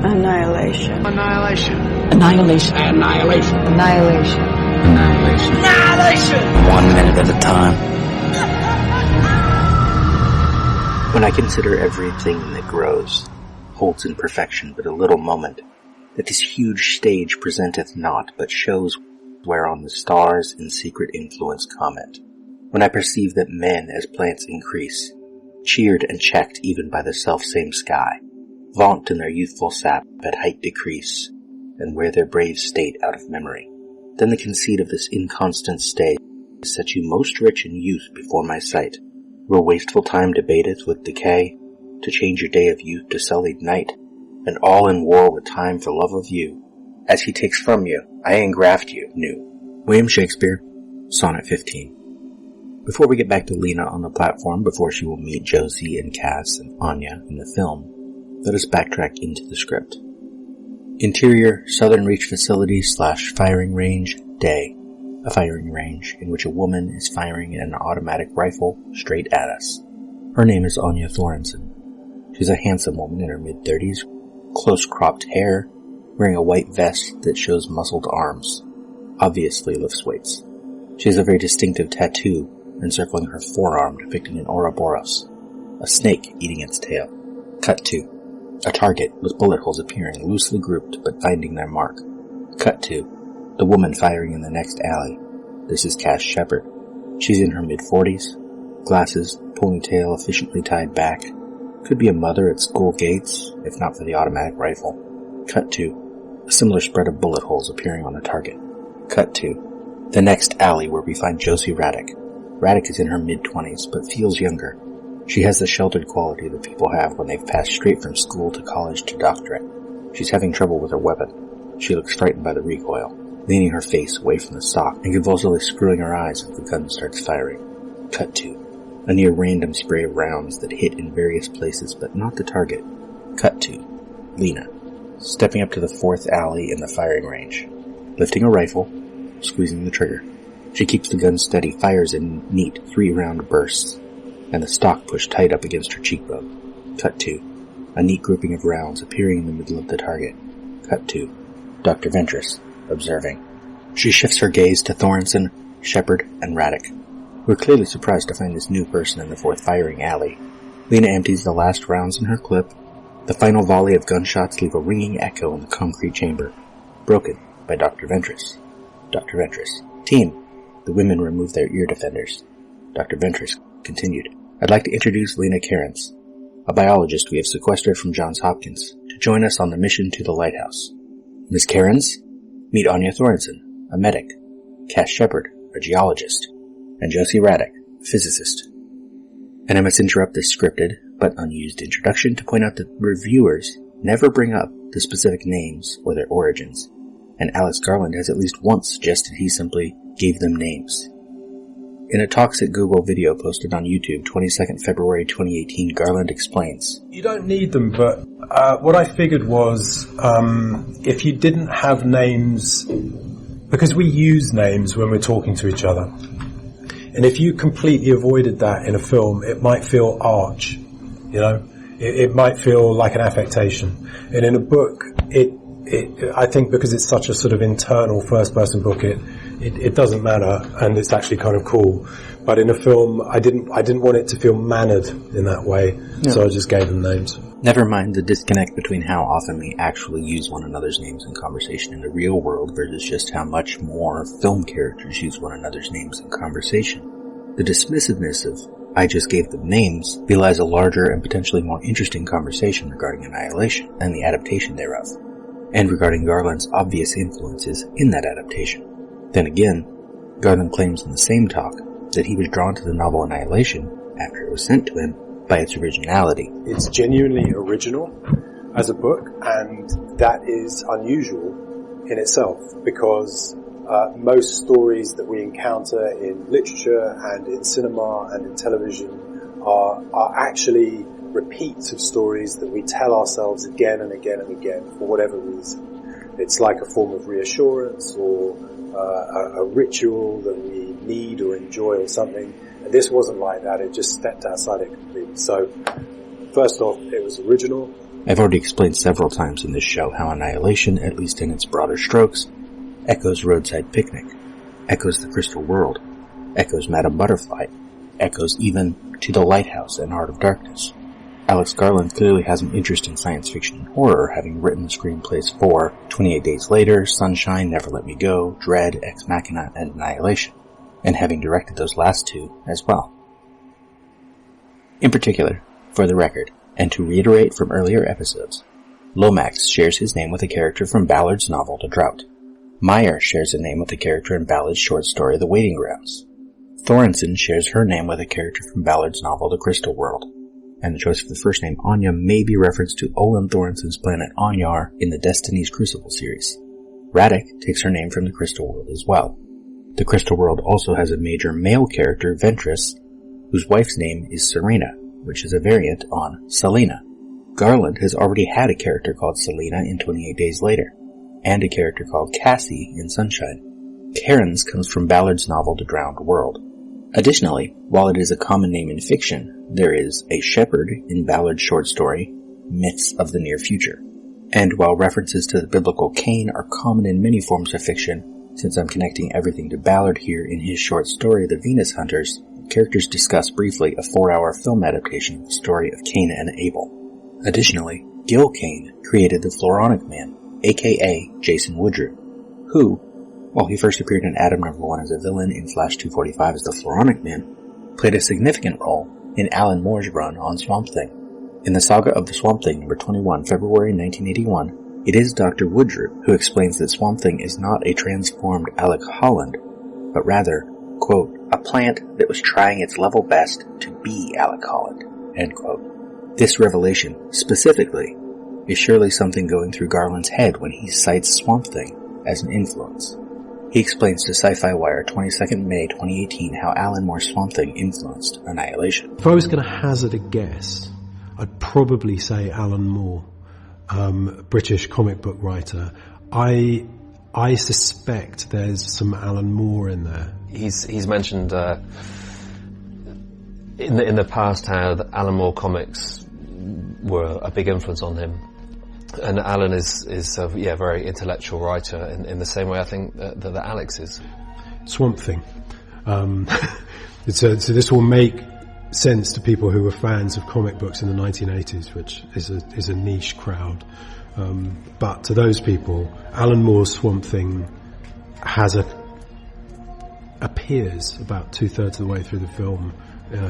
Annihilation. Annihilation. Annihilation. Annihilation. Annihilation. Annihilation. Annihilation! 1 minute at a time. When I consider everything that grows, holds in perfection but a little moment, that this huge stage presenteth not, but shows whereon the stars in secret influence comment. When I perceive that men as plants increase, cheered and checked even by the self-same sky, vaunt in their youthful sap at height decrease, and wear their brave state out of memory, then the conceit of this inconstant stay sets you most rich in youth before my sight, where wasteful time debateth with decay, to change your day of youth to sullied night, and all in war with time for love of you. As he takes from you, I engraft you new. William Shakespeare, Sonnet 15. Before we get back to Lena on the platform, before she will meet Josie and Cass and Anya in the film, let us backtrack into the script. Interior, Southern Reach Facility / firing range, day. A firing range in which a woman is firing an automatic rifle straight at us. Her name is Anya Thorensen. She's a handsome woman in her mid-30s, close-cropped hair, wearing a white vest that shows muscled arms. Obviously lifts weights. She has a very distinctive tattoo encircling her forearm depicting an Ouroboros, a snake eating its tail. Cut to a target with bullet holes appearing loosely grouped but finding their mark. Cut to the woman firing in the next alley. This is Cass Shepard. She's in her mid-40s, glasses, ponytail efficiently tied back. Could be a mother at school gates, if not for the automatic rifle. Cut to a similar spread of bullet holes appearing on the target. Cut to the next alley where we find Josie Raddick. Raddick is in her mid-20s, but feels younger. She has the sheltered quality that people have when they've passed straight from school to college to doctorate. She's having trouble with her weapon. She looks frightened by the recoil, leaning her face away from the stock and convulsively screwing her eyes as the gun starts firing. Cut to a near random spray of rounds that hit in various places but not the target. Cut to Lena, stepping up to the fourth alley in the firing range, lifting a rifle, squeezing the trigger. She keeps the gun steady, fires in neat 3-round bursts, and the stock pushed tight up against her cheekbone. Cut to a neat grouping of rounds appearing in the middle of the target. Cut to Dr. Ventress, observing. She shifts her gaze to Thorensen, Shepard, and Raddick. We're clearly surprised to find this new person in the fourth firing alley. Lena empties the last rounds in her clip. The final volley of gunshots leave a ringing echo in the concrete chamber, broken by Dr. Ventress. Dr. Ventress. Team. The women remove their ear defenders. Dr. Ventress continued. I'd like to introduce Lena Cairns, a biologist we have sequestered from Johns Hopkins, to join us on the mission to the lighthouse. Ms. Cairns, meet Anya Thorensen, a medic, Cass Shepard, a geologist, and Josie Raddick, a physicist. And I must interrupt this scripted but unused introduction to point out that reviewers never bring up the specific names or their origins, and Alex Garland has at least once suggested he simply gave them names. In a Toxic Google video posted on YouTube 22nd February 2018, Garland explains. You don't need them, but what I figured was if you didn't have names, because we use names when we're talking to each other, and if you completely avoided that in a film, it might feel arch, you know? It might feel like an affectation. And in a book, I think because it's such a sort of internal first-person book, it doesn't matter, and it's actually kind of cool. But in a film, I didn't want it to feel mannered in that way, so I just gave them names. Never mind the disconnect between how often we actually use one another's names in conversation in the real world versus just how much more film characters use one another's names in conversation. The dismissiveness of I just gave them names belies a larger and potentially more interesting conversation regarding Annihilation and the adaptation thereof, and regarding Garland's obvious influences in that adaptation. Then again, Garland claims in the same talk that he was drawn to the novel Annihilation after it was sent to him by its originality. It's genuinely original as a book, and that is unusual in itself, because most stories that we encounter in literature and in cinema and in television are actually repeats of stories that we tell ourselves again and again and again for whatever reason. It's like a form of reassurance or a ritual that we need or enjoy or something. And this wasn't like that. It just stepped outside it completely. So, first off, it was original. I've already explained several times in this show how Annihilation, at least in its broader strokes, echoes Roadside Picnic, echoes The Crystal World, echoes Madame Butterfly, echoes even To the Lighthouse and Heart of Darkness. Alex Garland clearly has an interest in science fiction and horror, having written the screenplays for 28 Days Later, Sunshine, Never Let Me Go, Dread, Ex Machina, and Annihilation, and having directed those last two as well. In particular, for the record, and to reiterate from earlier episodes, Lomax shares his name with a character from Ballard's novel The Drought. Meyer shares a name with a character in Ballard's short story The Waiting Grounds. Thorensen shares her name with a character from Ballard's novel The Crystal World. And the choice of the first name, Anya, may be reference to Olin Thorensen's planet Anyar in the Destiny's Crucible series. Radek takes her name from the Crystal World as well. The Crystal World also has a major male character, Ventress, whose wife's name is Serena, which is a variant on Selena. Garland has already had a character called Selena in 28 Days Later, and a character called Cassie in Sunshine. Cairns comes from Ballard's novel The Drowned World. Additionally, while it is a common name in fiction, there is a shepherd in Ballard's short story, Myths of the Near Future. And while references to the biblical Cain are common in many forms of fiction, since I'm connecting everything to Ballard here in his short story The Venus Hunters, characters discuss briefly a 4-hour film adaptation of the story of Cain and Abel. Additionally, Gil Kane created the Floronic Man, aka Jason Woodrue, who, while he first appeared in Atom #1 as a villain in Flash 245 as the Floronic Man, played a significant role in Alan Moore's run on Swamp Thing. In the Saga of the Swamp Thing #21, February 1981, it is Dr. Woodrue who explains that Swamp Thing is not a transformed Alec Holland, but rather, quote, a plant that was trying its level best to be Alec Holland, end quote. This revelation, specifically, is surely something going through Garland's head when he cites Swamp Thing as an influence. He explains to Sci-Fi Wire 22nd May 2018 how Alan Moore's Swamp Thing influenced Annihilation. If I was going to hazard a guess, I'd probably say Alan Moore, British comic book writer. I suspect there's some Alan Moore in there. He's mentioned in the past how the Alan Moore comics were a big influence on him. And Alan is a very intellectual writer in the same way I think that Alex is. Swamp Thing. So this will make sense to people who were fans of comic books in the 1980s, which is a niche crowd. But to those people, Alan Moore's Swamp Thing appears about 2/3 of the way through the film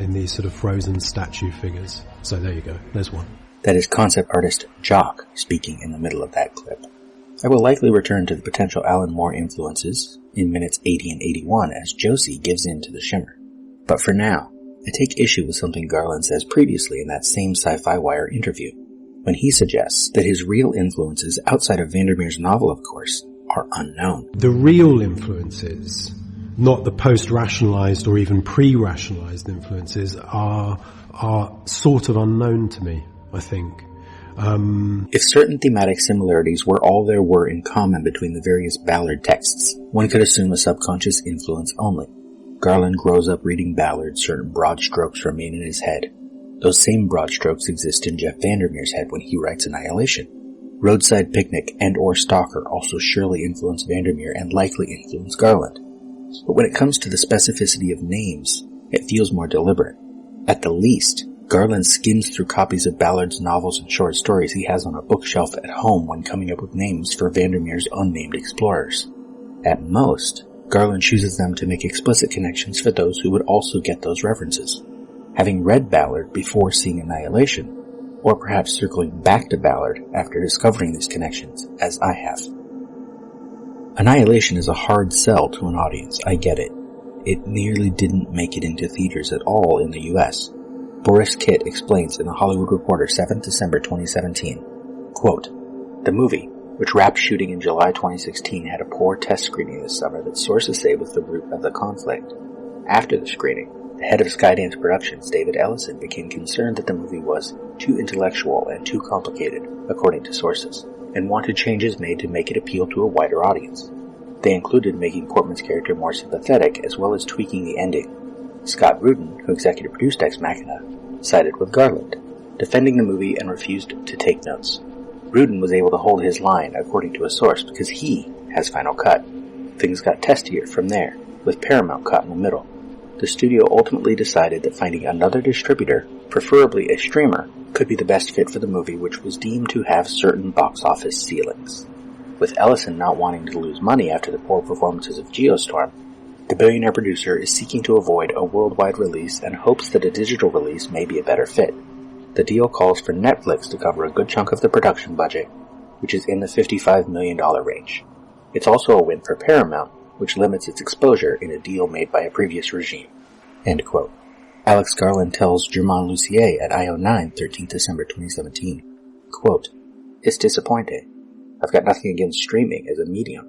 in these sort of frozen statue figures. So there you go. There's one. That is concept artist Jock speaking in the middle of that clip. I will likely return to the potential Alan Moore influences in minutes 80 and 81 as Josie gives in to the shimmer. But for now, I take issue with something Garland says previously in that same Sci-Fi Wire interview, when he suggests that his real influences outside of Vandermeer's novel, of course, are unknown. The real influences, not the post-rationalized or even pre-rationalized influences, are sort of unknown to me, I think. If certain thematic similarities were all there were in common between the various Ballard texts, one could assume a subconscious influence only. Garland grows up reading Ballard, certain broad strokes remain in his head. Those same broad strokes exist in Jeff Vandermeer's head when he writes Annihilation. Roadside Picnic and or Stalker also surely influence Vandermeer and likely influence Garland. But when it comes to the specificity of names, it feels more deliberate. At the least, Garland skims through copies of Ballard's novels and short stories he has on a bookshelf at home when coming up with names for Vandermeer's unnamed explorers. At most, Garland chooses them to make explicit connections for those who would also get those references. Having read Ballard before seeing Annihilation, or perhaps circling back to Ballard after discovering these connections, as I have. Annihilation is a hard sell to an audience, I get it. It nearly didn't make it into theaters at all in the US. Boris Kitt explains in The Hollywood Reporter 7th December 2017, quote, "The movie, which wrapped shooting in July 2016, had a poor test screening this summer that sources say was the root of the conflict. After the screening, the head of Skydance Productions, David Ellison, became concerned that the movie was too intellectual and too complicated, according to sources, and wanted changes made to make it appeal to a wider audience. They included making Portman's character more sympathetic, as well as tweaking the ending. Scott Rudin, who executive produced Ex Machina, sided with Garland. defending the movie and refused to take notes. Rudin was able to hold his line, according to a source, because he has Final Cut. Things got testier from there, with Paramount caught in the middle. The studio ultimately decided that finding another distributor, preferably a streamer, could be the best fit for the movie, which was deemed to have certain box office ceilings. With Ellison not wanting to lose money after the poor performances of Geostorm, the billionaire producer is seeking to avoid a worldwide release and hopes that a digital release may be a better fit. The deal calls for Netflix to cover a good chunk of the production budget, which is in the $55 million range. It's also a win for Paramount, which limits its exposure in a deal made by a previous regime. End quote. Alex Garland tells Germain Lussier at IO9, 13th December 2017, quote, "It's disappointing. I've got nothing against streaming as a medium.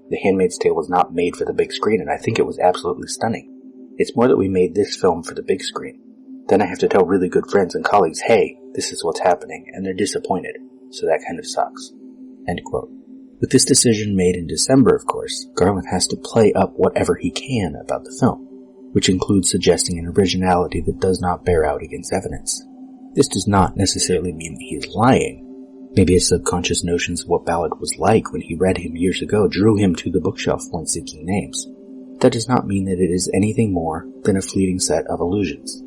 The Handmaid's Tale was not made for the big screen, and I think it was absolutely stunning. It's more that we made this film for the big screen. Then I have to tell really good friends and colleagues, hey, this is what's happening, and they're disappointed, so that kind of sucks." End quote. With this decision made in December, of course, Garland has to play up whatever he can about the film, which includes suggesting an originality that does not bear out against evidence. This does not necessarily mean that he is lying. Maybe his subconscious notions of what Ballard was like when he read him years ago drew him to the bookshelf when seeking names. That does not mean that it is anything more than a fleeting set of illusions.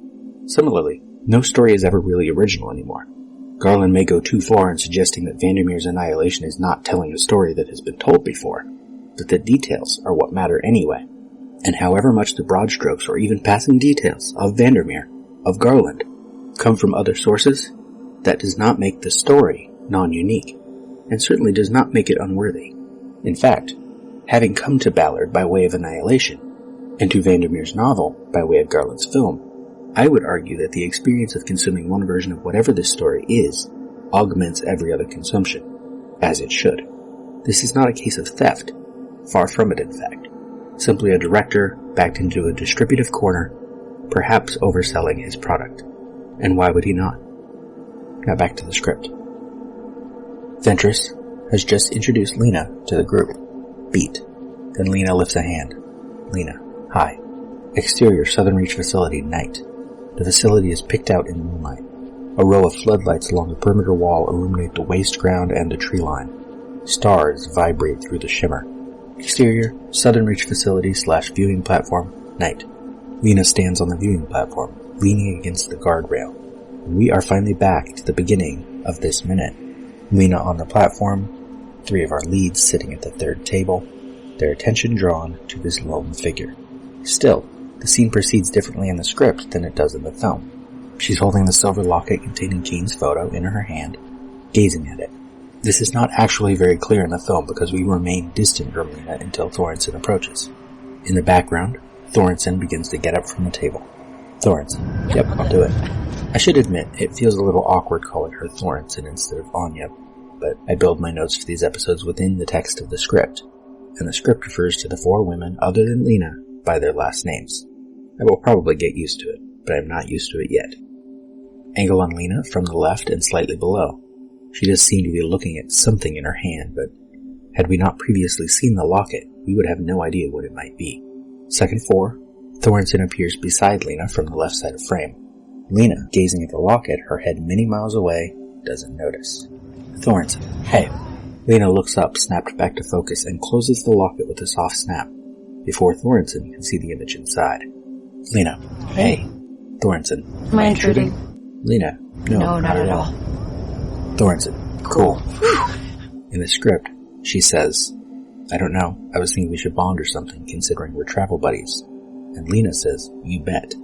Similarly, no story is ever really original anymore. Garland may go too far in suggesting that Vandermeer's annihilation is not telling a story that has been told before, but that details are what matter anyway. And however much the broad strokes or even passing details of Vandermeer, of Garland, come from other sources, that does not make the story non-unique, and certainly does not make it unworthy. In fact, having come to Ballard by way of Annihilation, and to Vandermeer's novel by way of Garland's film, I would argue that the experience of consuming one version of whatever this story is augments every other consumption, as it should. This is not a case of theft, far from it in fact. Simply a director backed into a distributive corner, perhaps overselling his product. And why would he not? Now back to the script. Ventress has just introduced Lena to the group. Beat. Then Lena lifts a hand. Lena, hi. Exterior Southern Reach facility, night. The facility is picked out in the moonlight. A row of floodlights along the perimeter wall illuminate the waste ground and the tree line. Stars vibrate through the shimmer. Exterior Southern Reach facility / viewing platform, night. Lena stands on the viewing platform, leaning against the guardrail. We are finally back to the beginning of this minute. Lena on the platform, 3 of our leads sitting at the third table, their attention drawn to this lone figure. Still, the scene proceeds differently in the script than it does in the film. She's holding the silver locket containing Kane's photo in her hand, gazing at it. This is not actually very clear in the film because we remain distant from Lena until Thorensen approaches. In the background, Thorensen begins to get up from the table. Thorensen. Yep, I'll do it. I should admit, it feels a little awkward calling her Thorensen instead of Anya, but I build my notes for these episodes within the text of the script, and the script refers to the 4 women other than Lena by their last names. I will probably get used to it, but I'm not used to it yet. Angle on Lena from the left and slightly below. She does seem to be looking at something in her hand, but had we not previously seen the locket, we would have no idea what it might be. Second 4, Thorensen appears beside Lena from the left side of frame. Lena, gazing at the locket, her head many miles away, doesn't notice. Thorensen. Hey. Lena looks up, snapped back to focus, and closes the locket with a soft snap, before Thorensen can see the image inside. Lena. Hey. Thorensen. Am I intruding? Lena. No, not at all. Thorensen. Cool. In the script, she says, I don't know, I was thinking we should bond or something, considering we're travel buddies. And Lena says, you bet.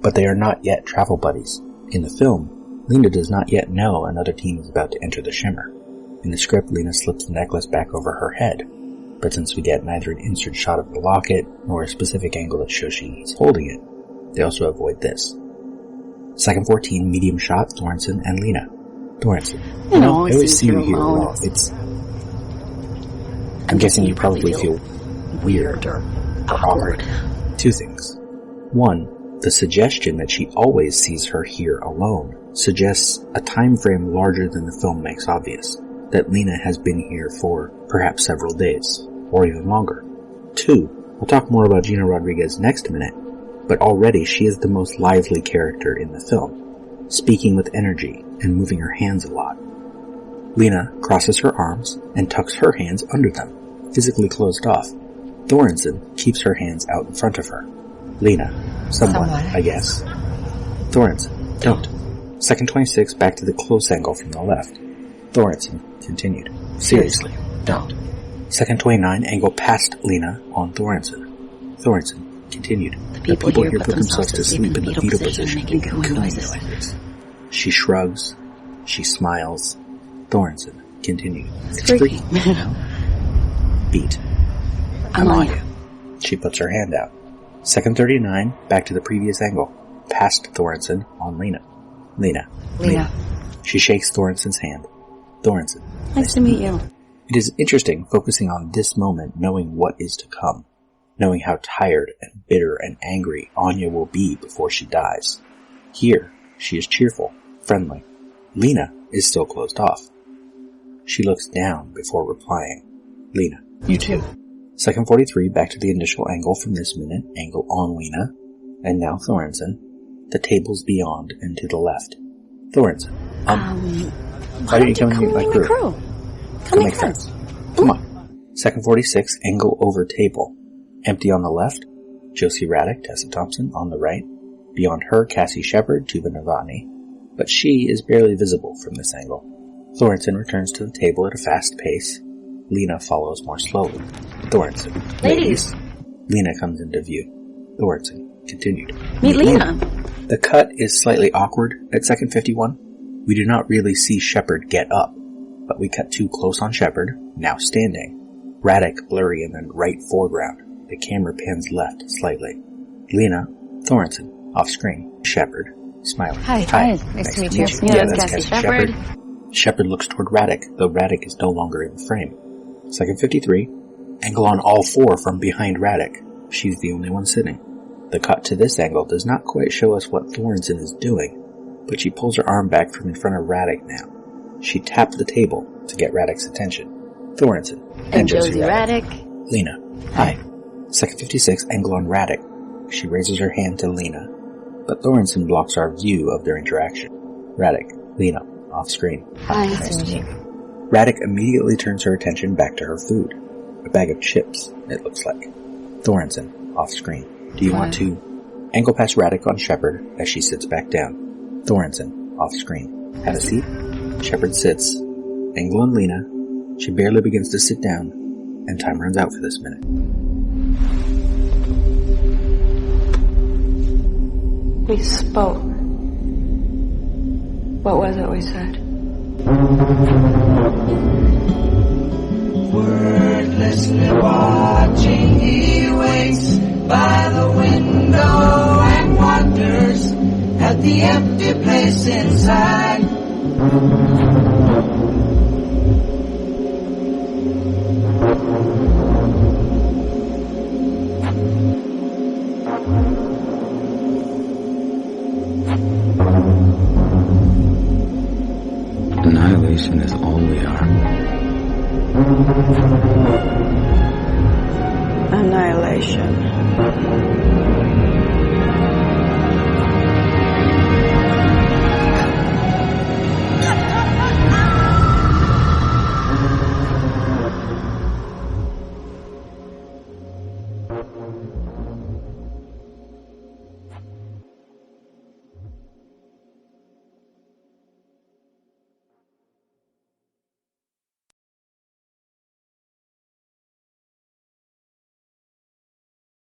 But they are not yet travel buddies. In the film, Lena does not yet know another team is about to enter the shimmer. In the script, Lena slips the necklace back over her head. But since we get neither an insert shot of the locket, nor a specific angle that shows she's holding it, they also avoid this. Second 14, medium shot, Thorensen and Lena. Thorensen. I always see you here alone. I'm guessing you probably feel weird or awkward. 2 things. 1, the suggestion that she always sees her here alone suggests a time frame larger than the film makes obvious, that Lena has been here for perhaps several days, or even longer. 2, we'll talk more about Gina Rodriguez next minute, but already she is the most lively character in the film, speaking with energy, and moving her hands a lot. Lena crosses her arms and tucks her hands under them, physically closed off. Thorensen keeps her hands out in front of her. Lena, someone, I guess. Thorensen, don't. Second 26, back to the close angle from the left. Thorensen continued. Seriously, don't. Second 29, angle past Lena on Thorensen. Thorensen continued. The people here put themselves to sleep in the fetal position, making cooing noises. She shrugs. She smiles. Thorensen continued. It's freaky. Beat. I'm on you. She puts her hand out. Second 39, back to the previous angle. Past Thorensen on Lena. Lena. She shakes Thorensen's hand. Thorensen. Nice to meet you. It is interesting focusing on this moment, knowing what is to come. Knowing how tired and bitter and angry Anya will be before she dies. Here, she is cheerful, friendly. Lena is still closed off. She looks down before replying. Lena. You too. Second 43, back to the initial angle from this minute, angle on Lena, and now Thorensen. The tables beyond and to the left. Thorensen. Why don't you come meet my crew? Come make friends. Come on. Second 46, angle over table. Empty on the left. Josie Raddick, Tessa Thompson on the right. Beyond her, Cassie Shepard, Tuba Novotny. But she is barely visible from this angle. Thorensen returns to the table at a fast pace. Lena follows more slowly. Thorensen. Ladies. Lena comes into view. Thorensen continued. Meet Lena. The cut is slightly awkward at second 51. We do not really see Shepard get up, but we cut too close on Shepard, now standing. Raddick blurry in the right foreground. The camera pans left slightly. Lena, Thorensen, off screen. Shepard, smiling. Hi. Nice to meet you. Yeah, that's Cassie Shepard. Shepard looks toward Raddick, though Raddick is no longer in the frame. Second 53, angle on all four from behind Raddick. She's the only one sitting. The cut to this angle does not quite show us what Thorensen is doing, but she pulls her arm back from in front of Raddick now. She tapped the table to get Raddick's attention. Thorensen. And Josie Raddick. Lena. Hi. Second 56, angle on Raddick. She raises her hand to Lena, but Thorensen blocks our view of their interaction. Raddick. Lena. Off screen. Hi. Nice to meet you. Raddick immediately turns her attention back to her food. A bag of chips, it looks like. Thorensen. Off screen. Do you want to angle past Raddick on Shepard as she sits back down? Thorensen. Off screen. Have a seat. Shepard sits. Angle on Lena. She barely begins to sit down, and time runs out for this minute. We spoke. What was it we said? Wordlessly watching, he waits by the window and wonders at the empty place inside. Annihilation is all we are. Annihilation.